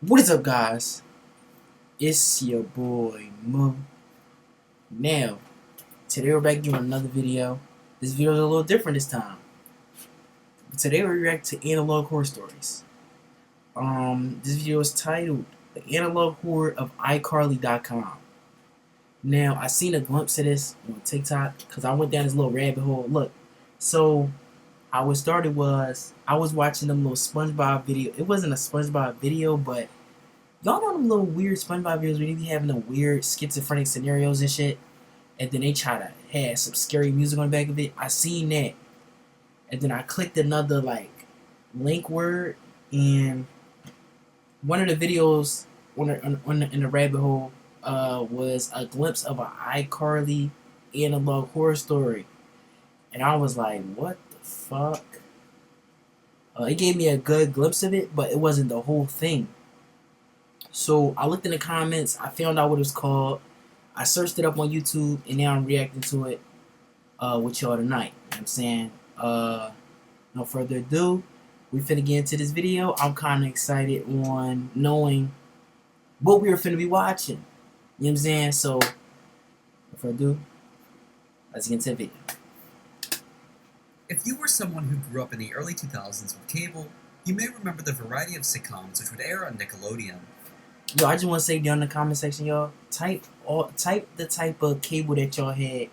What is up, guys? It's your boy Mo. Now, today we're back doing another video. This video is a little different this time. Today we react to analog horror stories. This video is titled "The Analog Horror of iCarly.com." Now, I seen a glimpse of this on TikTok because I went down this little rabbit hole. Look, so how it started was I was watching them little SpongeBob video. It wasn't a SpongeBob video, but y'all know them little weird SpongeBob videos where they be having the weird schizophrenic scenarios and shit, and then they try to have some scary music on the back of it. I seen that, and then I clicked another like link word, and one of the videos in the rabbit hole was a glimpse of an iCarly analog horror story, and I was like, what the fuck? It gave me a good glimpse of it, but it wasn't the whole thing. So I looked in the comments, I found out what it was called, I searched it up on YouTube, and now I'm reacting to it with y'all tonight. You know what I'm saying? No further ado, we finna get into this video. I'm kinda excited on knowing what we are finna be watching. You know what I'm saying? So, no further ado, let's get into the video. If you were someone who grew up in the early 2000s with cable, you may remember the variety of sitcoms which would air on Nickelodeon. Yo, I just want to say down in the comment section, y'all, type the type of cable that y'all had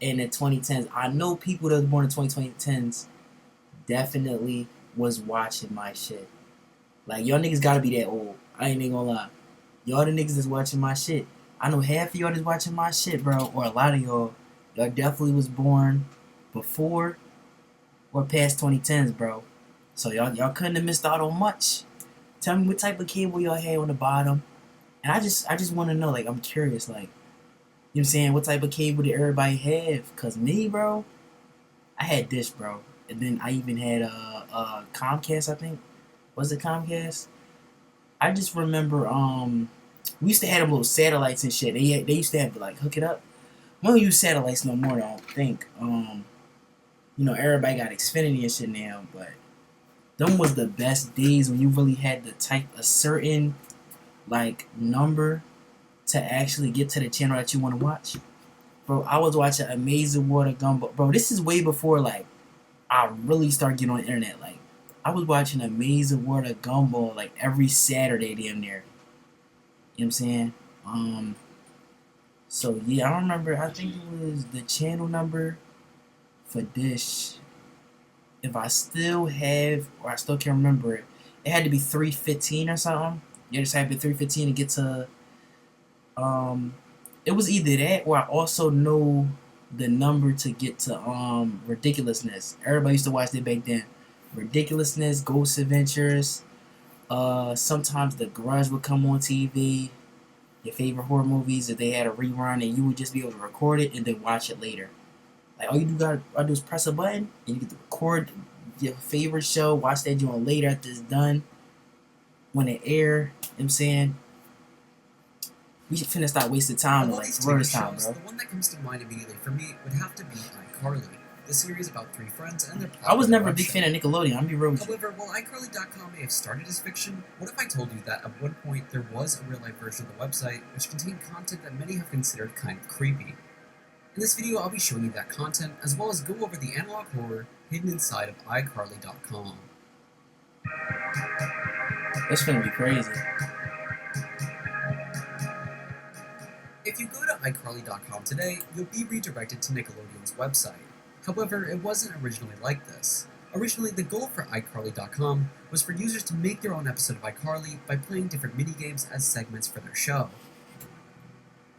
in the 2010s. I know people that was born in 2010s definitely was watching my shit. Like, y'all niggas gotta be that old. I ain't even gonna lie. Y'all the niggas that's watching my shit. I know half of y'all that's watching my shit, bro, or a lot of y'all definitely was born before or past 2010s, bro. So y'all couldn't have missed out on much. Tell me what type of cable y'all had on the bottom. And I just want to know, like, I'm curious, like, you know what I'm saying, what type of cable did everybody have? Cause me, bro, I had Dish, bro. And then I even had Comcast, I think. Was it Comcast? I just remember we used to have them little satellites and shit. They used to have to like hook it up. We don't use satellites no more, I don't think. You know, everybody got Xfinity and shit now, but them was the best days when you really had to type a certain like number to actually get to the channel that you want to watch. Bro, I was watching Amazing Water Gumball. Bro, this is way before like I really started getting on the internet. Like, I was watching Amazing Water Gumball like every Saturday damn near. You know what I'm saying? So yeah, I don't remember. I think it was the channel number for Dish. If I still have, or I still can't remember it, it had to be 315 or something. You just had to be 315 to get to, it was either that or I also know the number to get to, Ridiculousness. Everybody used to watch that back then. Ridiculousness, Ghost Adventures, sometimes The Grudge would come on TV, your favorite horror movies, if they had a rerun, and you would just be able to record it and then watch it later. Like, all you gotta do is press a button, and you get to record your favorite show, watch that joint later after it's done, when it air. You know what I'm saying? We should finna stop wasting time Of all like these for TV this time, shows, bro. the one that comes to mind immediately for me would have to be iCarly, the series about three friends and their I was popular never a web big show. fan of Nickelodeon, I'm be real with you. However, while iCarly.com may have started as fiction, what if I told you that at one point there was a real-life version of the website which contained content that many have considered kind of creepy? In this video, I'll be showing you that content, as well as go over the analog horror hidden inside of iCarly.com. It's finna be crazy. If you go to iCarly.com today, you'll be redirected to Nickelodeon's website. However, it wasn't originally like this. Originally, the goal for iCarly.com was for users to make their own episode of iCarly by playing different minigames as segments for their show.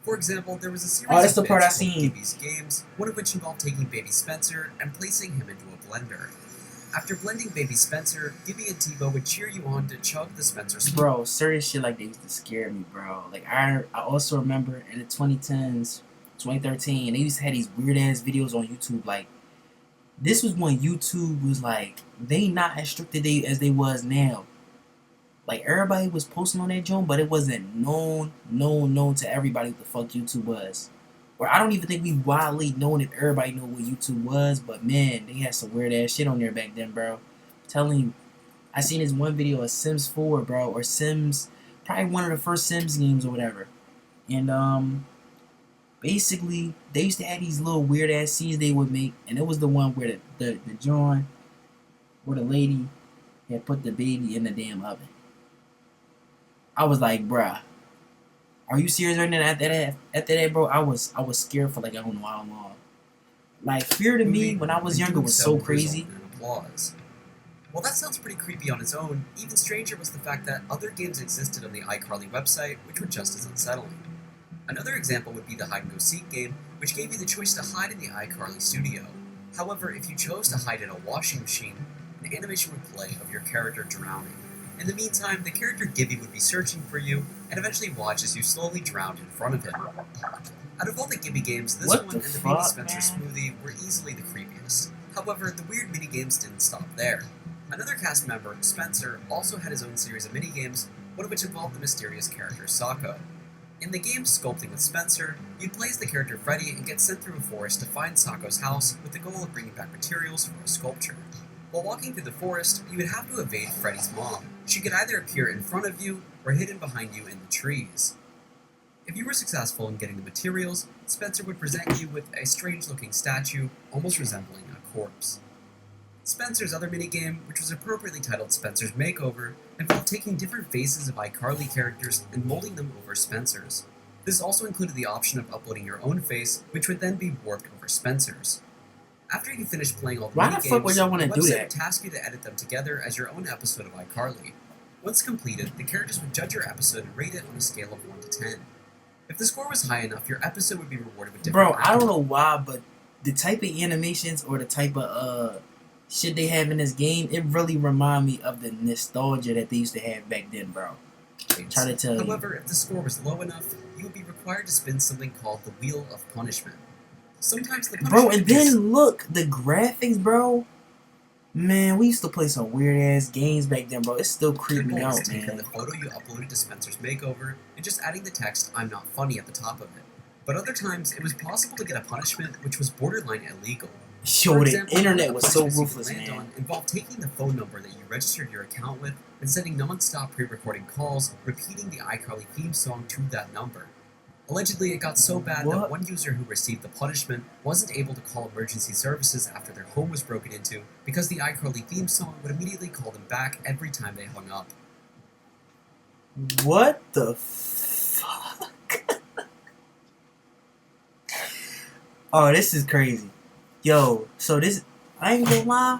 For example, there was a series that's of the part I bits called seen. Baby's Games, one of which involved taking Baby Spencer and placing him into a blender. After blending Baby Spencer, Gibby and Tebow would cheer you on to chug the Spencer smoke. Bro, serious shit like they used to scare me, bro. Like, I also remember in the 2010s, 2013, they used to have these weird ass videos on YouTube. Like, this was when YouTube was like, they not as strict as they was now. Like, everybody was posting on that joint, but it wasn't known to everybody what the fuck YouTube was. Or I don't even think we widely known if everybody knew what YouTube was, but man, they had some weird ass shit on there back then, bro. I'm telling you, I seen this one video of Sims 4, bro, or Sims probably one of the first Sims games or whatever. And basically they used to have these little weird ass scenes they would make, and it was the one where the John, where the lady had put the baby in the damn oven. I was like, bruh, are you serious right now? After that, bro, I was scared for like I don't know how long. Like, fear to me when I was younger was so crazy. Applause. While that sounds pretty creepy on its own, even stranger was the fact that other games existed on the iCarly website which were just as unsettling. Another example would be the hide and go seek game, which gave you the choice to hide in the iCarly studio. However, if you chose to hide in a washing machine, an animation would play of your character drowning. In the meantime, the character Gibby would be searching for you and eventually watch as you slowly drowned in front of him. Out of all the Gibby games, this one and the Baby Spencer Smoothie were easily the creepiest. However, the weird minigames didn't stop there. Another cast member, Spencer, also had his own series of minigames, one of which involved the mysterious character Sako. In the game Sculpting with Spencer, you'd play as the character Freddy and get sent through a forest to find Sako's house with the goal of bringing back materials for a sculpture. While walking through the forest, you would have to evade Freddy's mom. She could either appear in front of you or hidden behind you in the trees. If you were successful in getting the materials, Spencer would present you with a strange-looking statue, almost resembling a corpse. Spencer's other minigame, which was appropriately titled Spencer's Makeover, involved taking different faces of iCarly characters and molding them over Spencer's. This also included the option of uploading your own face, which would then be warped over Spencer's. After you finished playing all the Why the fuck would y'all want to do that? would task you to edit them together as your own episode of iCarly. Once completed, the characters would judge your episode and rate it on a scale of 1 to 10. If the score was high enough, your episode would be rewarded with different... Bro, I don't know why, but the type of animations or the type of shit they have in this game, it really remind me of the nostalgia that they used to have back then, bro. Try to tell you. However, if the score was low enough, you would be required to spin something called the Wheel of Punishment. Sometimes the punishment... Bro, and then look, the graphics, bro. Man, we used to play some weird ass games back then, bro. It's still creeping out, man. The photo you uploaded to Spencer's Makeover and just adding the text "I'm not funny" at the top of it. But other times, it was possible to get a punishment which was borderline illegal. Sure, the internet was so ruthless, man. Involved taking the phone number that you registered your account with and sending non-stop pre-recording calls, repeating the iCarly theme song to that number. Allegedly, it got so bad that one user who received the punishment wasn't able to call emergency services after their home was broken into because the iCarly theme song would immediately call them back every time they hung up. What the fuck? Oh, this is crazy. Yo, so this, I ain't gonna lie,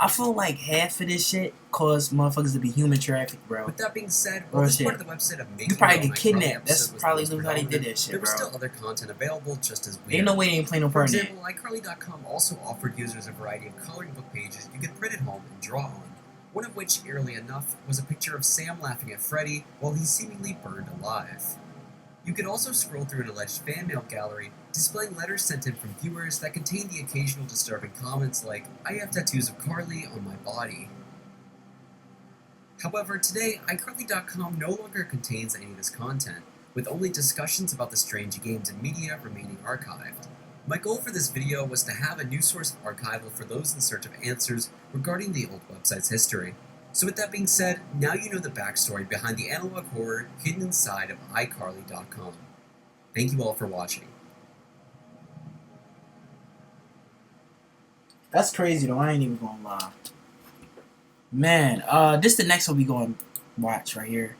I feel like half of this shit caused motherfuckers to be human trafficked, bro. With that being said, while this part of the website of making you probably get kidnapped. That's probably how they did that shit, there was bro. still other content available just as weird. Ain't no way they ain't playing no part in For that. example, iCarly.com also offered users a variety of coloring book pages you could print at home and draw on. One of which, eerily enough, was a picture of Sam laughing at Freddy while he seemingly burned alive. You could also scroll through an alleged fan mail gallery, displaying letters sent in from viewers that contained the occasional disturbing comments like, "I have tattoos of Carly on my body." However, today, iCarly.com no longer contains any of this content, with only discussions about the strange games and media remaining archived. My goal for this video was to have a news source archival for those in search of answers regarding the old website's history. So with that being said, now you know the backstory behind the analog horror hidden inside of iCarly.com. Thank you all for watching. That's crazy though, I ain't even gonna lie. Man, this the next one we gonna watch right here.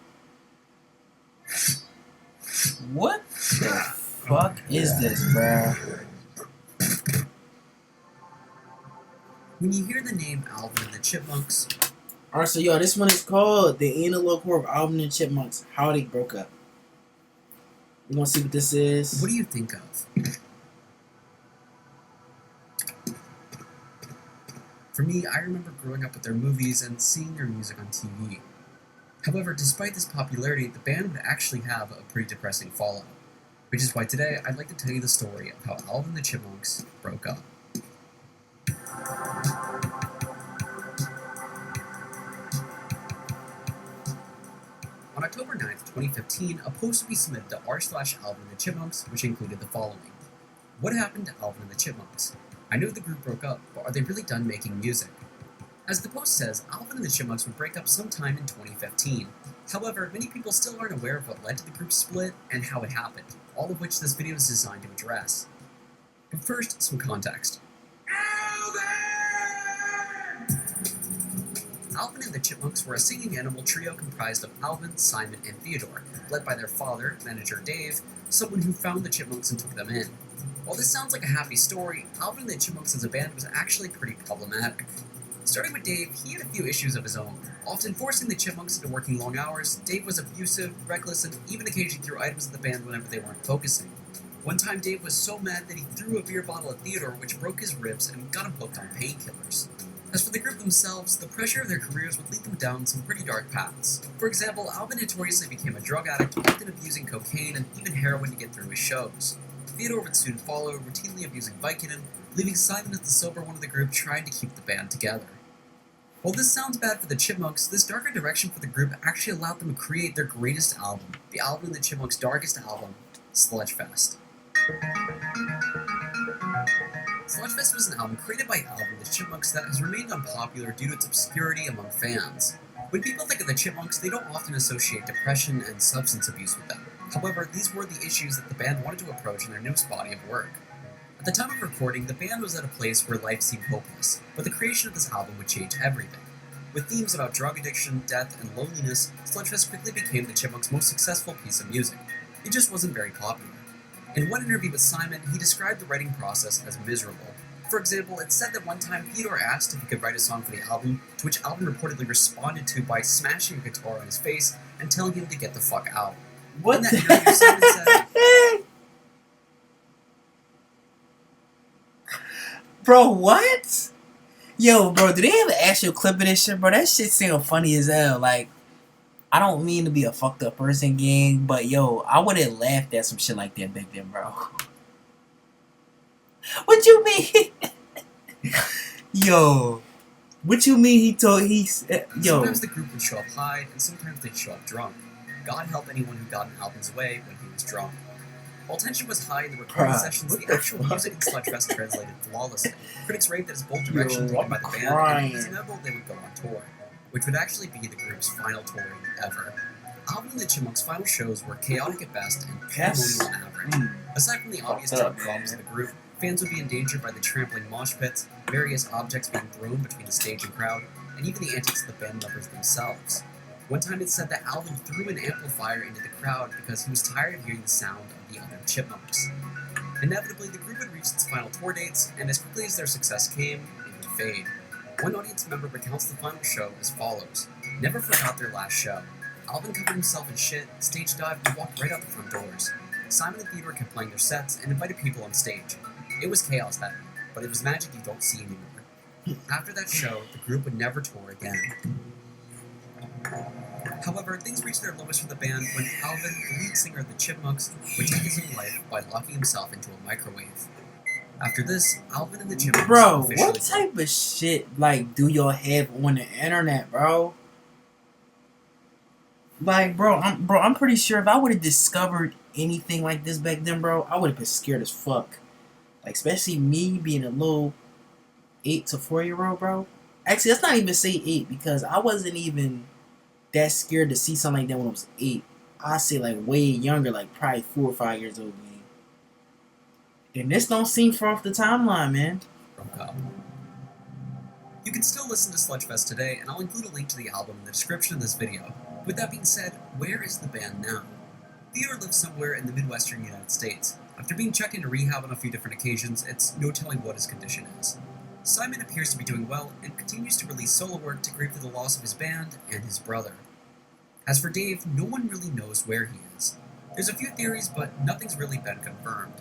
What the fuck is this, bruh? When you hear the name Alvin and the Chipmunks... Alright, so yo, this one is called The Analog Horror of Alvin and the Chipmunks, How They Broke Up. We're gonna see what this is. What do you think of? For me, I remember growing up with their movies and seeing their music on TV. However, despite this popularity, the band would actually have a pretty depressing fallout. Which is why today, I'd like to tell you the story of how Alvin and the Chipmunks broke up. On October 9th, 2015, a post would be submitted to r/Alvin and the Chipmunks, which included the following. What happened to Alvin and the Chipmunks? I know the group broke up, but are they really done making music? As the post says, Alvin and the Chipmunks would break up sometime in 2015. However, many people still aren't aware of what led to the group's split and how it happened, all of which this video is designed to address. But first, some context. Alvin and the Chipmunks were a singing animal trio comprised of Alvin, Simon, and Theodore, led by their father, manager Dave, someone who found the Chipmunks and took them in. While this sounds like a happy story, Alvin and the Chipmunks as a band was actually pretty problematic. Starting with Dave, he had a few issues of his own. Often forcing the Chipmunks into working long hours, Dave was abusive, reckless, and even occasionally threw items at the band whenever they weren't focusing. One time Dave was so mad that he threw a beer bottle at Theodore, which broke his ribs and got him hooked on painkillers. As for the group themselves, the pressure of their careers would lead them down some pretty dark paths. For example, Alvin notoriously became a drug addict, often abusing cocaine and even heroin to get through his shows. Theodore would soon follow, routinely abusing Vicodin, leaving Simon as the sober one of the group trying to keep the band together. While this sounds bad for the Chipmunks, this darker direction for the group actually allowed them to create their greatest album, the Alvin and the Chipmunks' darkest album, Sludgefest. Sludgefest was an album created by Alvin and the Chipmunks that has remained unpopular due to its obscurity among fans. When people think of the Chipmunks, they don't often associate depression and substance abuse with them. However, these were the issues that the band wanted to approach in their newest body of work. At the time of recording, the band was at a place where life seemed hopeless, but the creation of this album would change everything. With themes about drug addiction, death, and loneliness, Sludgefest quickly became the Chipmunks' most successful piece of music. It just wasn't very popular. In one interview with Simon, he described the writing process as miserable. For example, it's said that one time Theodore asked if he could write a song for the album, to which Alvin reportedly responded to by smashing a guitar on his face and telling him to get the fuck out. What In that the interview, Simon said, Bro, what? Yo, bro, do they have an actual clip of this shit, bro? That shit sound funny as hell. Like, I don't mean to be a fucked up person, gang, but yo, I would have laughed at some shit like that back then, bro. What you mean? Yo, what you mean yo. Sometimes the group would show up high, and sometimes they'd show up drunk. God help anyone who got in Alvin's way when he was drunk. While tension was high in the recording sessions, the actual music in Sludgefest translated flawlessly. Critics raved at his bold direction taken by the band, and it was inevitable they would go on tour, which would actually be the group's final touring ever. Alvin and the Chipmunks' final shows were chaotic at best and pandemonium on average. Aside from the obvious drug problems of the group, fans would be endangered by the trampling mosh pits, various objects being thrown between the stage and crowd, and even the antics of the band members themselves. One time it's said that Alvin threw an amplifier into the crowd because he was tired of hearing the sound of the other Chipmunks. Inevitably, the group would reach its final tour dates, and as quickly as their success came, it would fade. One audience member recounts the final show as follows: "Never forgot their last show. Alvin covered himself in shit, stage dived, and walked right out the front doors. Simon and Theodore kept playing their sets and invited people on stage. It was chaos that night, but it was magic you don't see anymore." After that show, the group would never tour again. However, things reached their lowest for the band when Alvin, the lead singer of the Chipmunks, would take his own life by locking himself into a microwave. After this, Alvin and the Chipmunks Bro, officially what type of shit, like, do y'all have on the internet, bro? Like, I'm pretty sure if I would have discovered anything like this back then, bro, I would have been scared as fuck. Like, especially me being a little 8 to 4-year-old, bro. Actually, let's not even say 8, because I wasn't even that scared to see something like that when I was 8. I say like way younger, like probably 4 or 5 years old, man. And this don't seem far off the timeline, man. broke up. You can still listen to Sludgefest today, and I'll include a link to the album in the description of this video. With that being said, where is the band now? Theodore lives somewhere in the Midwestern United States. After being checked into rehab on a few different occasions, it's no telling what his condition is. Simon appears to be doing well, and continues to release solo work to grieve for the loss of his band and his brother. As for Dave, no one really knows where he is. There's a few theories, but nothing's really been confirmed.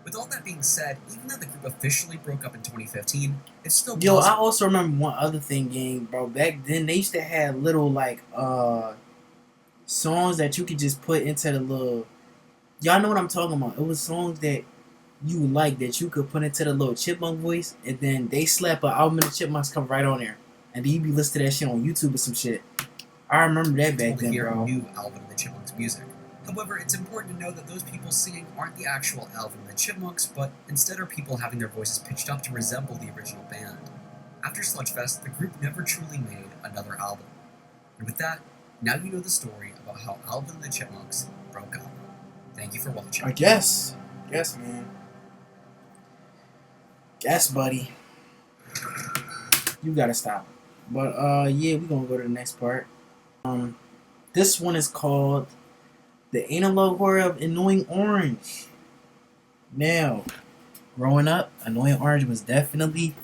With all that being said, even though the group officially broke up in 2015, it's still Yo, I possible. also remember one other thing, gang, bro. Back then, they used to have little, like, songs that you could just put into the little... Y'all know what I'm talking about. It was songs that you like that you could put into the little chipmunk voice, and then they slap an album and the chipmunks come right on there. And then you be listening to that shit on YouTube or some shit. I remember that back then, Hear bro. new Alvin and the Chipmunks music. However, it's important to know that those people singing aren't the actual Alvin and the Chipmunks, but instead are people having their voices pitched up to resemble the original band. After Sludgefest, the group never truly made another album. And with that, now you know the story about how Alvin and the Chipmunks broke up. Thank you for watching. I guess. Guess, man. Guess, buddy. You gotta stop. But, yeah, we're gonna go to the next part. This one is called The Analog Horror of Annoying Orange. Now, growing up, Annoying Orange was definitely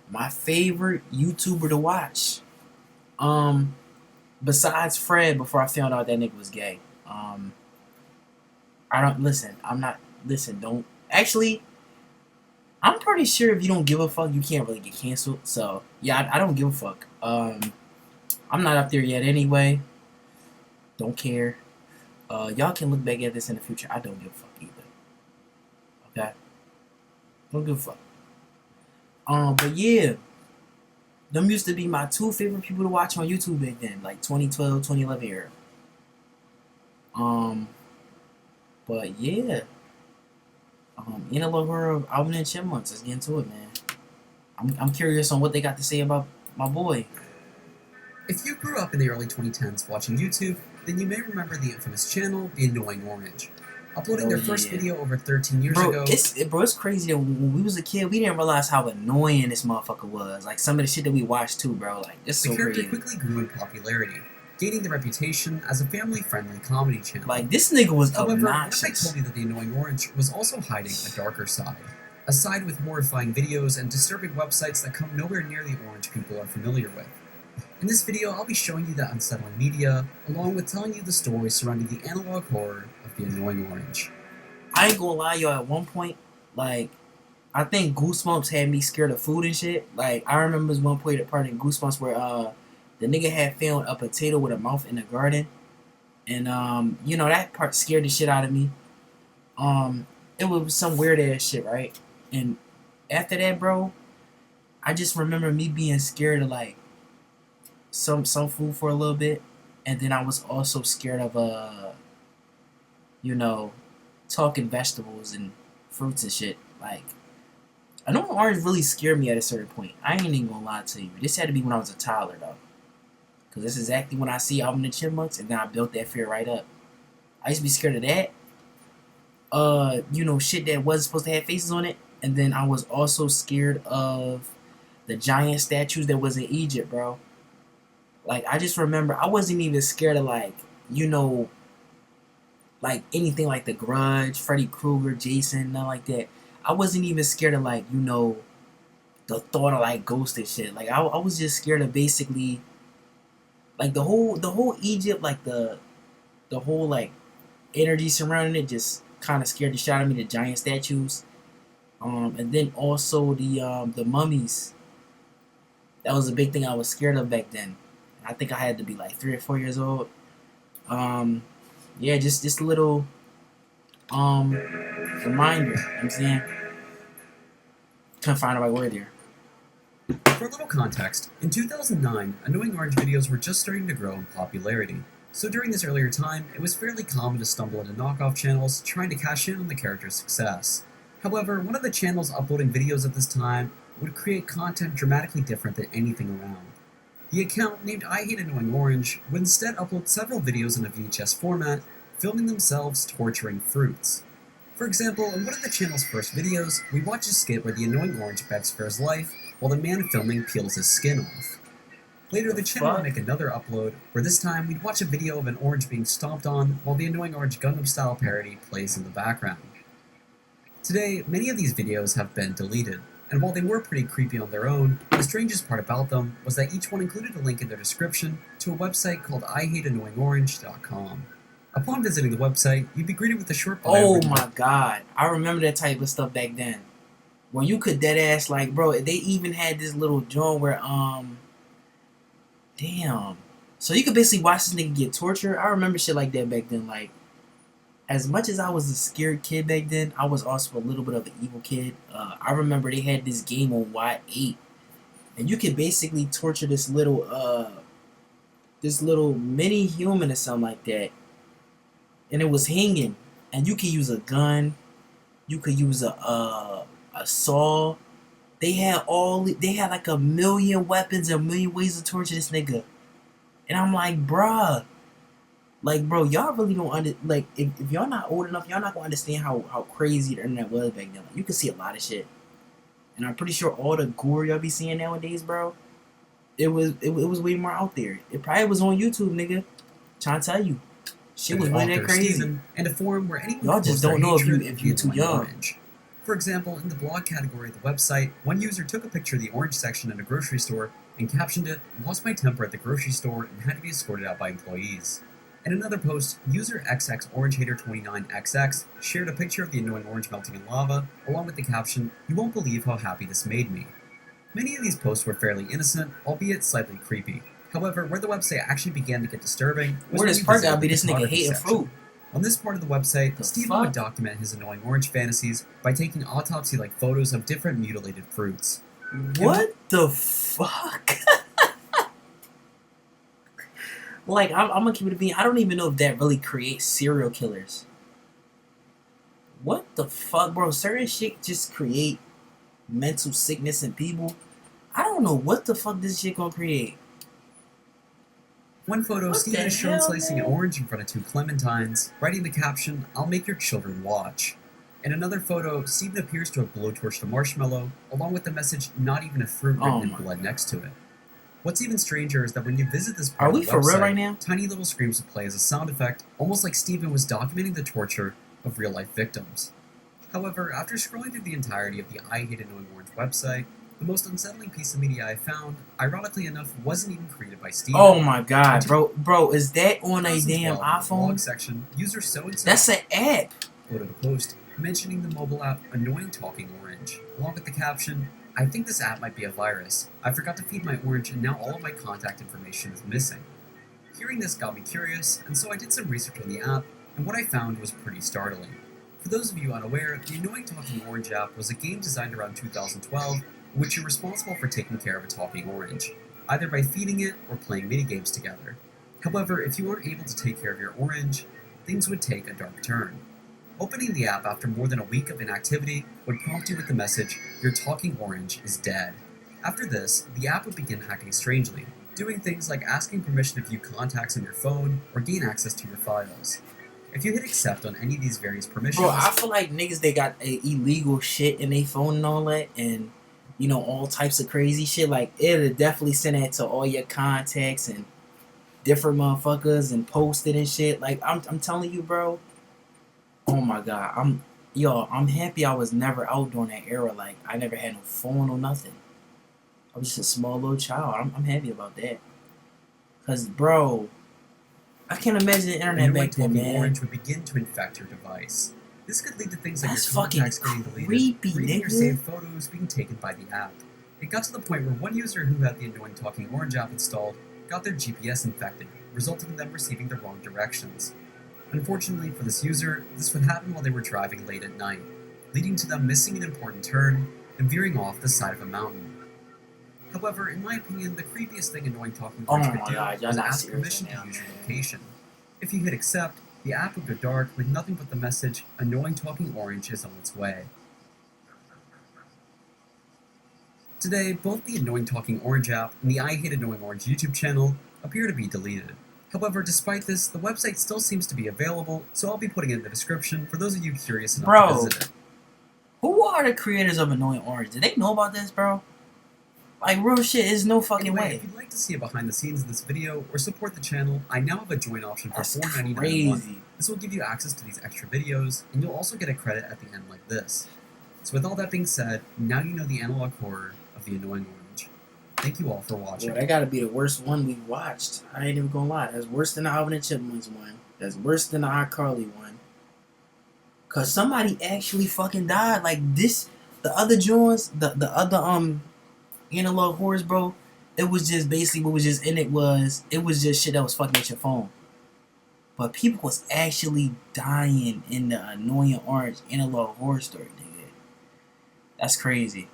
my favorite YouTuber to watch. Besides Fred, before I found out that nigga was gay. Actually, I'm pretty sure if you don't give a fuck, you can't really get canceled. So, yeah, I don't give a fuck. I'm not up there yet anyway. Don't care. Y'all can look back at this in the future. I don't give a fuck either. Okay? Don't give a fuck. But yeah. Them used to be my two favorite people to watch on YouTube back then. Like 2012, 2011 era. But yeah. Analog Horror of Alvin and Chipmunks. Let's get into it, man. I'm curious on what they got to say about my boy. If you grew up in the early 2010s watching YouTube, then you may remember the infamous channel, The Annoying Orange. Uploading their first video over 13 years ago. It's crazy that when we was a kid, we didn't realize how annoying this motherfucker was. Like, some of the shit that we watched too, bro. Like, it's so crazy. The character quickly grew in popularity, gaining the reputation as a family-friendly comedy channel. Like, this nigga was obnoxious. However, what if I told you that The Annoying Orange was also hiding a darker side? A side with horrifying videos and disturbing websites that come nowhere near the orange people are familiar with. In this video, I'll be showing you that unsettling media, along with telling you the story surrounding the analog horror of The Annoying Orange. I ain't gonna lie, y'all, at one point, like, I think Goosebumps had me scared of food and shit. Like, I remember this one part in Goosebumps where, the nigga had found a potato with a mouth in the garden. And, you know, that part scared the shit out of me. It was some weird ass shit, right? And after that, bro, I just remember me being scared of, like, some food for a little bit. And then I was also scared of, you know, talking vegetables and fruits and shit. Like, Annoying Orange really scared me at a certain point. I ain't even gonna lie to you. This had to be when I was a toddler, though. Because this is exactly when I see Alvin and the Chipmunks, and then I built that fear right up. I used to be scared of that. You know, shit that wasn't supposed to have faces on it. And then I was also scared of the giant statues that was in Egypt, bro. Like, I just remember, I wasn't even scared of, like, you know, like, anything like The Grudge, Freddy Krueger, Jason, nothing like that. I wasn't even scared of, like, you know, the thought of, like, ghosts and shit. Like, I was just scared of basically, like, the whole Egypt, like, the whole, like, energy surrounding it just kind of scared the shit out of me, the giant statues. And then also the mummies. That was a big thing I was scared of back then. I think I had to be like 3 or 4 years old. Yeah, just a little reminder. You know what I'm saying? Couldn't find the right word there. For a little context, in 2009, Annoying Orange videos were just starting to grow in popularity. So during this earlier time, it was fairly common to stumble into knockoff channels trying to cash in on the character's success. However, one of the channels uploading videos at this time would create content dramatically different than anything around. The account, named I Hate Annoying Orange, would instead upload several videos in a VHS format, filming themselves torturing fruits. For example, in one of the channel's first videos, we watch a skit where the Annoying Orange begs for his life, while the man filming peels his skin off. Later, the channel would make another upload, where this time we'd watch a video of an orange being stomped on, while the Annoying Orange Gundam-style parody plays in the background. Today, many of these videos have been deleted, and while they were pretty creepy on their own, the strangest part about them was that each one included a link in their description to a website called IHateAnnoyingOrange.com. Upon visiting the website, you'd be greeted with a short bio. Oh my god, I remember that type of stuff back then. Where you could deadass, like, bro, they even had this little joint where, damn. So you could basically watch this nigga get tortured. I remember shit like that back then. Like, as much as I was a scared kid back then, I was also a little bit of an evil kid. I remember they had this game on Y8, and you could basically torture this little mini human or something like that, and it was hanging, and you could use a gun, you could use a saw, They had like a million weapons, a million ways to torture this nigga. And I'm like, bruh. Like, bro, y'all really don't if y'all not old enough, y'all not gonna understand how crazy the internet was back then. Like, you could see a lot of shit. And I'm pretty sure all the gore y'all be seeing nowadays, bro, it was way more out there. It probably was on YouTube, nigga. Trying to tell you. Shit was way that crazy. Steven, and a forum where anyone y'all just don't know if you're too young. Orange. For example, in the blog category of the website, one user took a picture of the orange section in a grocery store and captioned it, "Lost my temper at the grocery store and had to be escorted out by employees." In another post, user XXOrangeHater29XX shared a picture of the annoying orange melting in lava, along with the caption, "You won't believe how happy this made me." Many of these posts were fairly innocent, albeit slightly creepy. However, where the website actually began to get disturbing was where this part gotta be this nigga hating fruit. On this part of the website, Steven would document his annoying orange fantasies by taking autopsy-like photos of different mutilated fruits. What the fuck? Like, I'm gonna keep it a bean. I don't even know if that really creates serial killers. What the fuck, bro? Certain shit just create mental sickness in people. I don't know what the fuck this shit gonna create. One photo, Steven is shown slicing an orange in front of 2 clementines, writing the caption, "I'll make your children watch." In another photo, Steven appears to have blowtorched a marshmallow, along with the message, "Not even a fruit," written in blood next to it. What's even stranger is that when you visit this part of the website, for real right now? Tiny little screams will play as a sound effect, almost like Steven was documenting the torture of real-life victims. However, after scrolling through the entirety of the I Hate Annoying Orange website, the most unsettling piece of media I found, ironically enough, wasn't even created by Steven. Oh my god, bro, is that on a damn iPhone? Blog section, user so-and-so that's an app. Uploaded a post mentioning the mobile app Annoying Talking Orange, along with the caption, "I think this app might be a virus. I forgot to feed my orange and now all of my contact information is missing." Hearing this got me curious, and so I did some research on the app, and what I found was pretty startling. For those of you unaware, the Annoying Talking Orange app was a game designed around 2012 in which you're responsible for taking care of a talking orange, either by feeding it or playing minigames together. However, if you weren't able to take care of your orange, things would take a dark turn. Opening the app after more than a week of inactivity would prompt you with the message, "Your talking orange is dead." After this, the app would begin acting strangely, doing things like asking permission to view contacts on your phone or gain access to your files. If you hit accept on any of these various permissions... Bro, I feel like niggas, they got illegal shit in their phone and all that, and, you know, all types of crazy shit. Like, it'll definitely send that to all your contacts and different motherfuckers and post it and shit. Like, I'm telling you, bro. Oh my god, I'm happy I was never out during that era. Like, I never had no phone or nothing. I was just a small little child. I'm happy about that. Cause, bro, I can't imagine the internet back then, man. Orange would begin to infect your device. This could lead to things like That's your contacts fucking getting creepy, deleted, reading your nigga. saved photos being taken by the app. It got to the point where one user who had the Annoying Talking Orange app installed got their GPS infected, resulting in them receiving the wrong directions. Unfortunately for this user, this would happen while they were driving late at night, leading to them missing an important turn and veering off the side of a mountain. However, in my opinion, the creepiest thing Annoying Talking Orange could do was ask permission to use your location. If you hit accept, the app would go dark with nothing but the message, "Annoying Talking Orange is on its way." Today, both the Annoying Talking Orange app and the I Hate Annoying Orange YouTube channel appear to be deleted. However, despite this, the website still seems to be available, so I'll be putting it in the description for those of you curious enough to visit it. Who are the creators of Annoying Orange? Did they know about this, bro? Like, real shit, there's no fucking way. If you'd like to see a behind the scenes of this video or support the channel, I now have a join option for That's $4.99 a crazy. month. This will give you access to these extra videos, and you'll also get a credit at the end like this. So with all that being said, now you know the analog horror of the Annoying Orange. Thank you all for watching. Well, that gotta be the worst one we've watched. I ain't even gonna lie. That's worse than the Alvin and Chipmunks one. That's worse than the iCarly one. Cause somebody actually fucking died. Like this, the other joints, the other analog horrors, bro. It was just basically what was just in it was just shit that was fucking with your phone. But people was actually dying in the Annoying Orange analog horror story, nigga. That's crazy.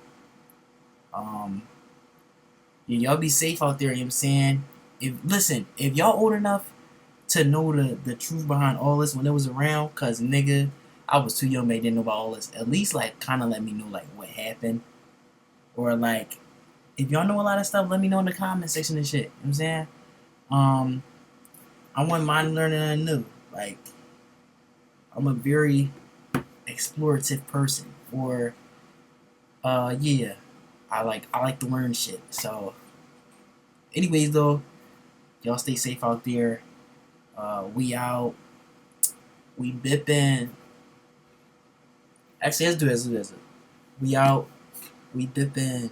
Yeah, y'all be safe out there, you know what I'm saying? If y'all old enough to know the truth behind all this when it was around, cause nigga, I was too young, they didn't know about all this. At least like kinda let me know like what happened. Or like, if y'all know a lot of stuff, let me know in the comment section and shit. You know what I'm saying? I wouldn't mind learning something new. Like, I'm a very explorative person. Or yeah, I like to learn shit. So, anyways though, y'all stay safe out there. We out. We bipping. Actually, let's do this. We out. We dipping.